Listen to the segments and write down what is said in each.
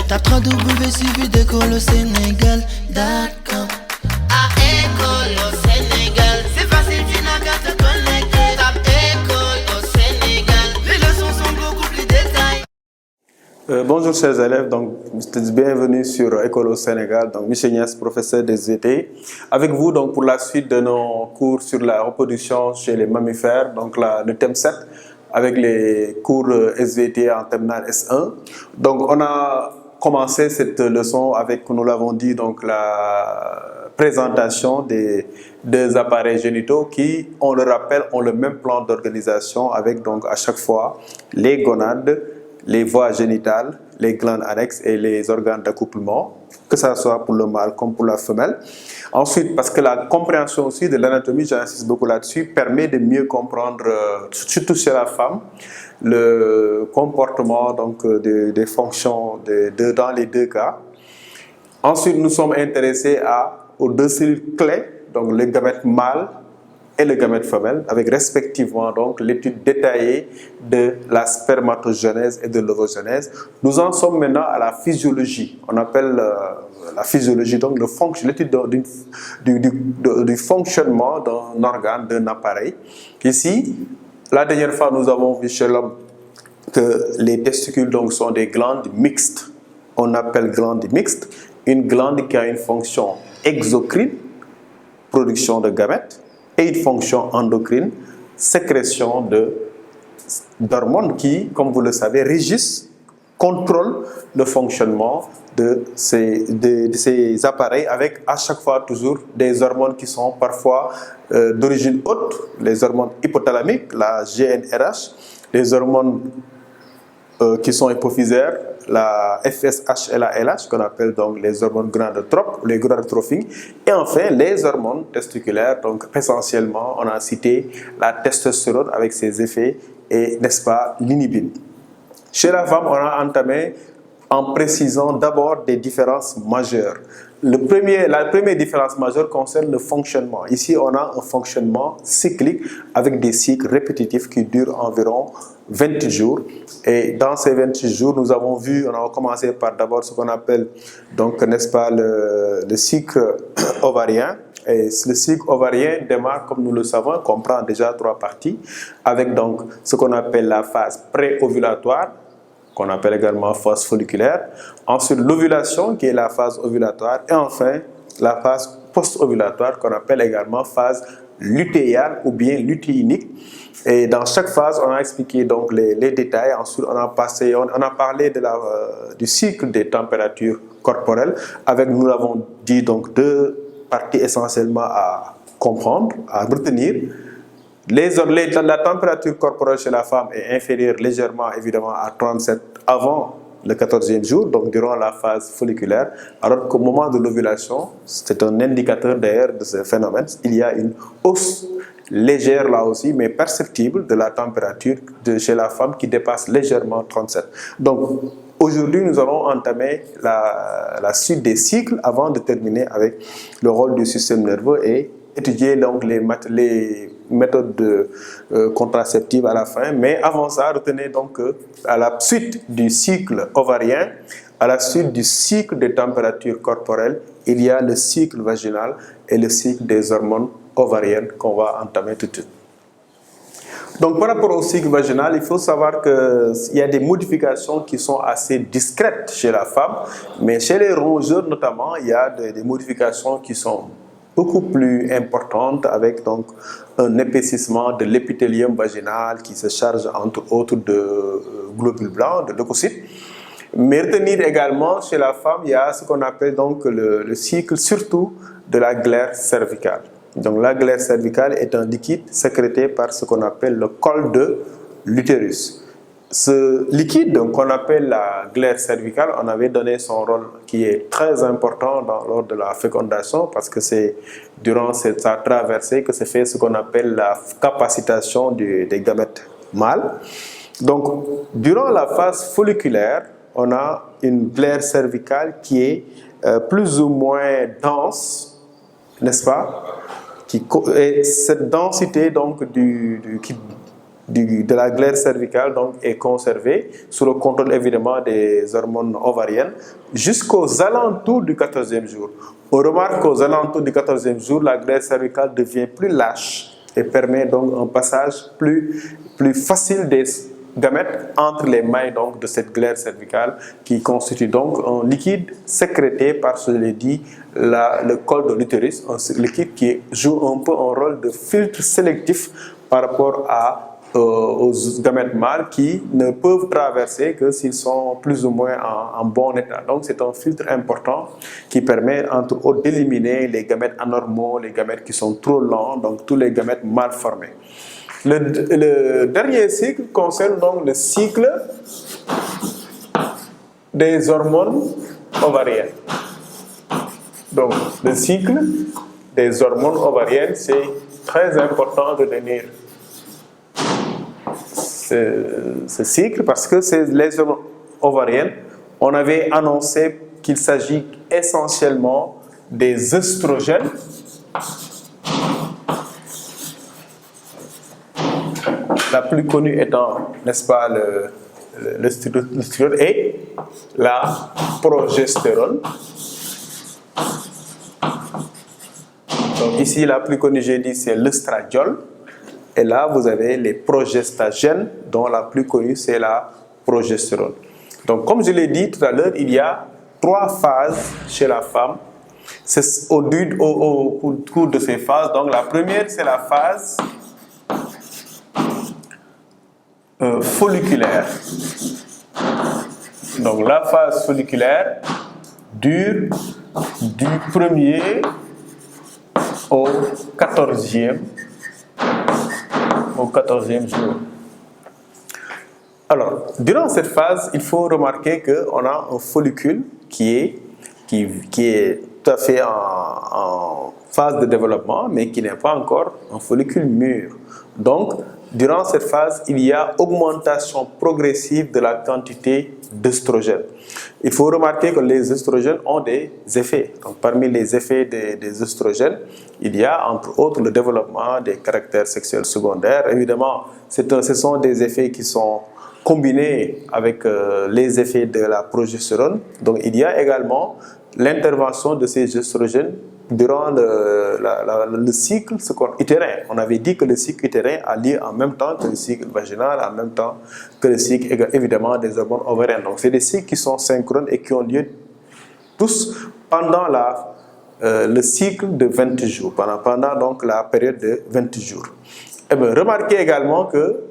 Tape www.suividecolosénégal.com. À École au Sénégal, c'est facile, tu n'as qu'à te connecter. Tape École au Sénégal, les leçons sont beaucoup plus détaillées. Bonjour chers élèves, donc bienvenue sur École au Sénégal, donc Michel Niass, professeur des SVT. Avec vous donc pour la suite de nos cours sur la reproduction chez les mammifères, donc le thème 7 avec les cours SVT en terminale S1. Donc on a commencé cette leçon avec, nous l'avons dit, donc la présentation des deux appareils génitaux qui, on le rappelle, ont le même plan d'organisation avec donc à chaque fois les gonades, les voies génitales, les glandes annexes et les organes d'accouplement, que ce soit pour le mâle comme pour la femelle. Ensuite, parce que la compréhension aussi de l'anatomie, j'insiste beaucoup là-dessus, permet de mieux comprendre, surtout chez la femme, le comportement donc, des fonctions dans les deux cas. Ensuite, nous sommes intéressés aux deux cellules clés, donc le gamète mâle et le gamète femelle, avec respectivement donc l'étude détaillée de la spermatogenèse et de l'ovogenèse. Nous en sommes maintenant à la physiologie. On appelle la physiologie donc l'étude du fonctionnement d'un organe, d'un appareil. Ici, la dernière fois, nous avons vu chez l'homme que les testicules donc sont des glandes mixtes. On appelle glandes mixtes une glande qui a une fonction exocrine, production de gamètes, et une fonction endocrine, sécrétion d'hormones qui, comme vous le savez, régissent, contrôlent le fonctionnement de ces appareils avec à chaque fois toujours des hormones qui sont parfois d'origine haute, les hormones hypothalamiques, la GnRH, les hormones qui sont hypophysaires, la FSH et la LH, qu'on appelle donc les hormones gonadotropes, les gonadotrophiques, et enfin les hormones testiculaires, donc essentiellement on a cité la testostérone avec ses effets et n'est-ce pas l'inhibine. Chez la femme, on a entamé en précisant d'abord des différences majeures. La première différence majeure concerne le fonctionnement. Ici, on a un fonctionnement cyclique avec des cycles répétitifs qui durent environ 28 jours. Et dans ces 28 jours, nous avons vu, on a commencé par d'abord ce qu'on appelle, donc, n'est-ce pas, le cycle ovarien. Et le cycle ovarien démarre, comme nous le savons, comprend déjà 3 parties, avec donc ce qu'on appelle la phase pré-ovulatoire, qu'on appelle également phase folliculaire, ensuite l'ovulation qui est la phase ovulatoire, et enfin la phase post-ovulatoire qu'on appelle également phase lutéale ou bien lutéinique. Et dans chaque phase, on a expliqué donc les détails. Ensuite, on a parlé du cycle des températures corporelles, avec, nous l'avons dit, donc 2 parties essentiellement à comprendre, à retenir. La température corporelle chez la femme est inférieure légèrement évidemment à 37 avant le 14e jour, donc durant la phase folliculaire, alors qu'au moment de l'ovulation, c'est un indicateur d'ailleurs de ce phénomène, il y a une hausse légère là aussi, mais perceptible de la température chez la femme qui dépasse légèrement 37. Donc aujourd'hui, nous allons entamer la suite des cycles avant de terminer avec le rôle du système nerveux et étudier donc les méthodes contraceptives à la fin. Mais avant ça, retenez donc qu'à la suite du cycle ovarien, à la suite du cycle des températures corporelles, il y a le cycle vaginal et le cycle des hormones ovariennes qu'on va entamer tout de suite. Donc par rapport au cycle vaginal, il faut savoir qu'il y a des modifications qui sont assez discrètes chez la femme, mais chez les rongeurs notamment, il y a des modifications qui sont beaucoup plus importante avec donc un épaississement de l'épithélium vaginal qui se charge entre autres de globules blancs, de leucocytes. Mais retenir également chez la femme, il y a ce qu'on appelle donc le cycle surtout de la glaire cervicale. Donc la glaire cervicale est un liquide sécrété par ce qu'on appelle le col de l'utérus. Ce liquide qu'on appelle la glaire cervicale, on avait donné son rôle qui est très important lors de la fécondation parce que c'est durant sa traversée que se fait ce qu'on appelle la capacitation des gamètes mâles. Donc durant la phase folliculaire, on a une glaire cervicale qui est plus ou moins dense, n'est-ce pas? Et cette densité donc qui de la glaire cervicale donc, est conservée sous le contrôle évidemment des hormones ovariennes jusqu'aux alentours du 14e jour. On remarque qu'aux alentours du 14e jour, la glaire cervicale devient plus lâche et permet donc un passage plus facile des gamètes entre les mailles donc, de cette glaire cervicale qui constitue donc un liquide sécrété par, je l'ai dit, le col de l'utérus, un liquide qui joue un peu un rôle de filtre sélectif par rapport aux gamètes mâles qui ne peuvent traverser que s'ils sont plus ou moins en bon état. Donc c'est un filtre important qui permet entre autres d'éliminer les gamètes anormaux, les gamètes qui sont trop lents, donc tous les gamètes mal formés. Le dernier cycle concerne donc le cycle des hormones ovariennes. Donc le cycle des hormones ovariennes, c'est très important de tenir ce cycle parce que c'est les hormones ovariennes. On avait annoncé qu'il s'agit essentiellement des œstrogènes. La plus connue étant, n'est-ce pas, l'œstrogène et la progestérone. Donc ici, la plus connue, j'ai dit, c'est l'œstradiol. Et là, vous avez les progestagènes, dont la plus connue, c'est la progestérone. Donc, comme je l'ai dit tout à l'heure, il y a 3 phases chez la femme. C'est au cours de ces phases. Donc, la première, c'est la phase folliculaire. Donc, la phase folliculaire dure du 1er au 14e jour. Alors, durant cette phase, il faut remarquer qu'on a un follicule qui est tout à fait en phase de développement, mais qui n'est pas encore un follicule mûr. Donc, durant cette phase, il y a augmentation progressive de la quantité d'œstrogènes. Il faut remarquer que les œstrogènes ont des effets. Donc, parmi les effets des œstrogènes, il y a entre autres le développement des caractères sexuels secondaires. Évidemment, ce sont des effets qui sont combinés avec les effets de la progestérone. Donc, il y a également l'intervention de ces œstrogènes durant le cycle utérin. On avait dit que le cycle utérin a lieu en même temps que le cycle vaginal, en même temps que le cycle évidemment des hormones ovariennes. Donc c'est des cycles qui sont synchrones et qui ont lieu tous pendant le cycle de 20 jours, pendant donc la période de 20 jours. Et bien, remarquez également que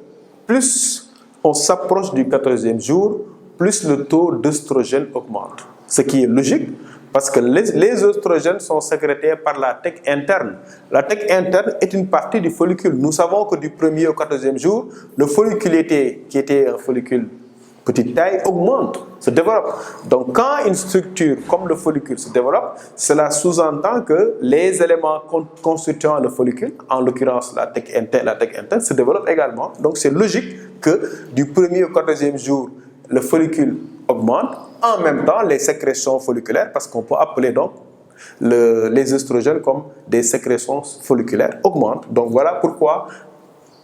plus on s'approche du 14e jour, plus le taux d'œstrogène augmente. Ce qui est logique, parce que les œstrogènes sont sécrétés par la thèque interne. La thèque interne est une partie du follicule. Nous savons que du 1er au 14e jour, le follicule qui était un follicule petite taille augmente, se développe. Donc quand une structure comme le follicule se développe, cela sous-entend que les éléments constituant le follicule, en l'occurrence la thèque interne, se développent également. Donc c'est logique que du 1er au 14e jour, le follicule augmente, en même temps les sécrétions folliculaires, parce qu'on peut appeler donc les œstrogènes comme des sécrétions folliculaires, augmentent. Donc voilà pourquoi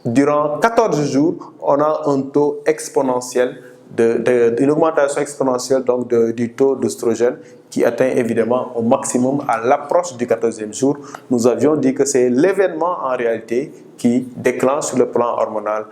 durant 14 jours, on a un taux exponentiel, une augmentation exponentielle donc du taux d'œstrogène qui atteint évidemment au maximum à l'approche du 14e jour. Nous avions dit que c'est l'événement en réalité qui déclenche sur le plan hormonal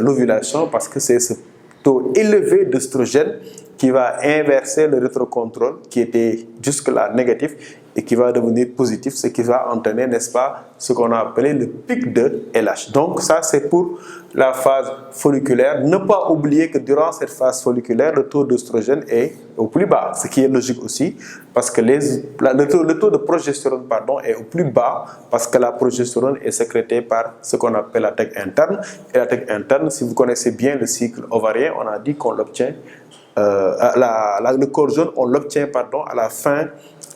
l'ovulation, parce que c'est ce taux élevé d'œstrogène qui va inverser le rétrocontrôle qui était jusque-là négatif et qui va devenir positif, ce qui va entraîner, n'est-ce pas, ce qu'on a appelé le pic de LH. Donc ça, c'est pour la phase folliculaire. Ne pas oublier que durant cette phase folliculaire, le taux d'œstrogène est au plus bas, ce qui est logique aussi, parce que le taux de progestérone est au plus bas, parce que la progestérone est sécrétée par ce qu'on appelle la thèque interne. Et la thèque interne, si vous connaissez bien le cycle ovarien, on a dit qu'on l'obtient, le corps jaune, on l'obtient à la fin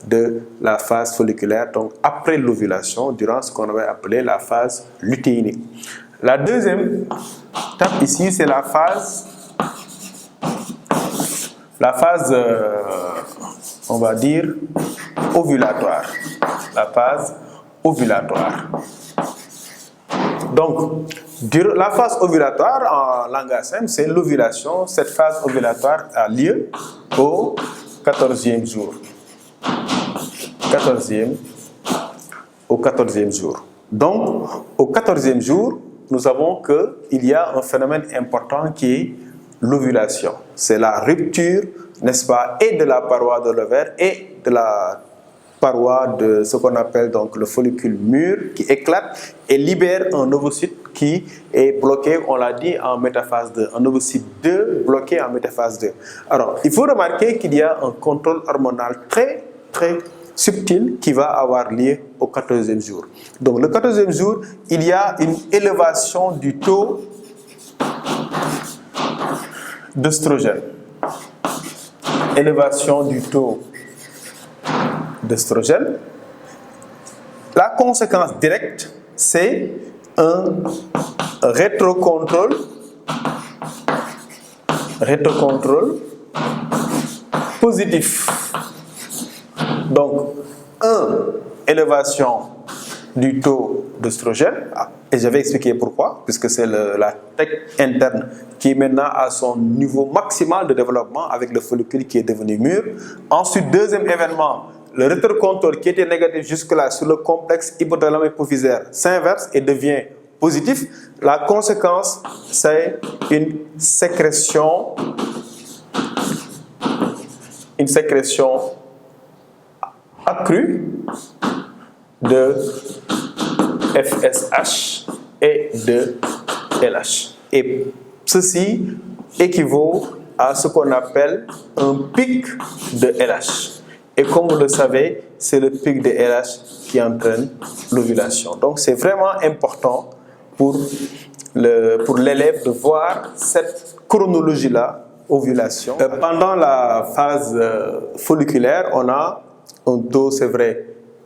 de la phase folliculaire, donc après l'ovulation, durant ce qu'on avait appelé la phase lutéinique. La deuxième étape ici, c'est la phase on va dire, ovulatoire. La phase ovulatoire. Donc, La phase ovulatoire, en langage simple, c'est l'ovulation. Cette phase ovulatoire a lieu au 14e jour. 14e jour. Donc, au 14e jour, nous savons qu'il y a un phénomène important qui est l'ovulation. C'est la rupture, n'est-ce pas, et de la paroi de l'ovaire et de la paroi de ce qu'on appelle donc le follicule mûr qui éclate et libère un ovocyte qui est bloqué, on l'a dit, en métaphase 2. Un ovocyte 2 bloqué en métaphase 2. Alors, il faut remarquer qu'il y a un contrôle hormonal très, très subtil qui va avoir lieu au 14e jour. Donc, le 14e jour, il y a une élévation du taux d'œstrogène. Élévation du taux d'œstrogène. La conséquence directe, c'est un rétrocontrôle positif. Donc, élévation du taux d'œstrogène, et je vais expliquer pourquoi, puisque c'est la tête interne qui est maintenant à son niveau maximal de développement avec le follicule qui est devenu mûr. Ensuite, deuxième événement, le rétrocontrôle qui était négatif jusque-là sur le complexe hypothalamo-hypophysaire s'inverse et devient positif. La conséquence, c'est une sécrétion accrue de FSH et de LH. Et ceci équivaut à ce qu'on appelle un pic de LH. Et comme vous le savez, c'est le pic de LH qui entraîne l'ovulation. Donc c'est vraiment important pour l'élève de voir cette chronologie-là, ovulation. Pendant la phase folliculaire, on a un taux, c'est vrai,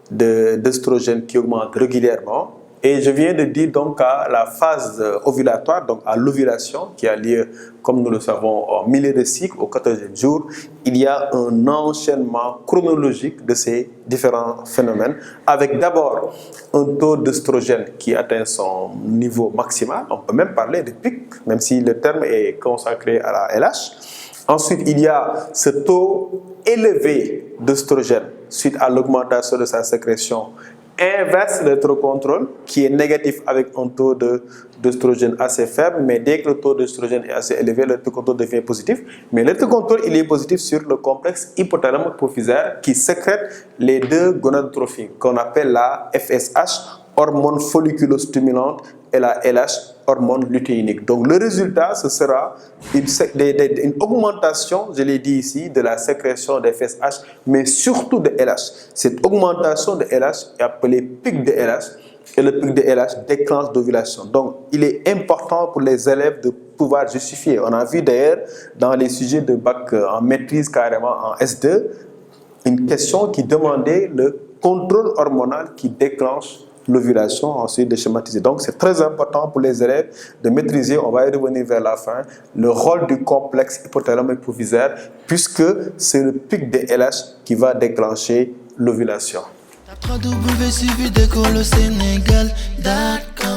d'œstrogène qui augmente régulièrement. Et je viens de dire donc à la phase ovulatoire, donc à l'ovulation qui a lieu, comme nous le savons, au milieu de cycle, au 14e jour, il y a un enchaînement chronologique de ces différents phénomènes, avec d'abord un taux d'œstrogène qui atteint son niveau maximal. On peut même parler de pic, même si le terme est consacré à la LH. Ensuite, il y a ce taux élevé d'œstrogène suite à l'augmentation de sa sécrétion inverse le rétrocontrôle qui est négatif avec un taux d'œstrogène assez faible, mais dès que le taux d'œstrogène est assez élevé, le rétrocontrôle devient positif. Mais le rétrocontrôle, il est positif sur le complexe hypothalamo-hypophysaire qui sécrète les deux gonadotrophies qu'on appelle la FSH, hormone folliculostimulante, et la LH, hormone lutéinique. Donc le résultat, ce sera une augmentation, je l'ai dit ici, de la sécrétion des FSH, mais surtout de LH. Cette augmentation de LH est appelée pic de LH, et le pic de LH déclenche l'ovulation. Donc il est important pour les élèves de pouvoir justifier. On a vu d'ailleurs dans les sujets de bac en maîtrise carrément en S2, une question qui demandait le contrôle hormonal qui déclenche l'ovulation, ensuite de schématiser. Donc c'est très important pour les élèves de maîtriser, on va y revenir vers la fin, le rôle du complexe hypothalamo-hypophysaire, puisque c'est le pic de LH qui va déclencher l'ovulation. www.suividecolosénégal.com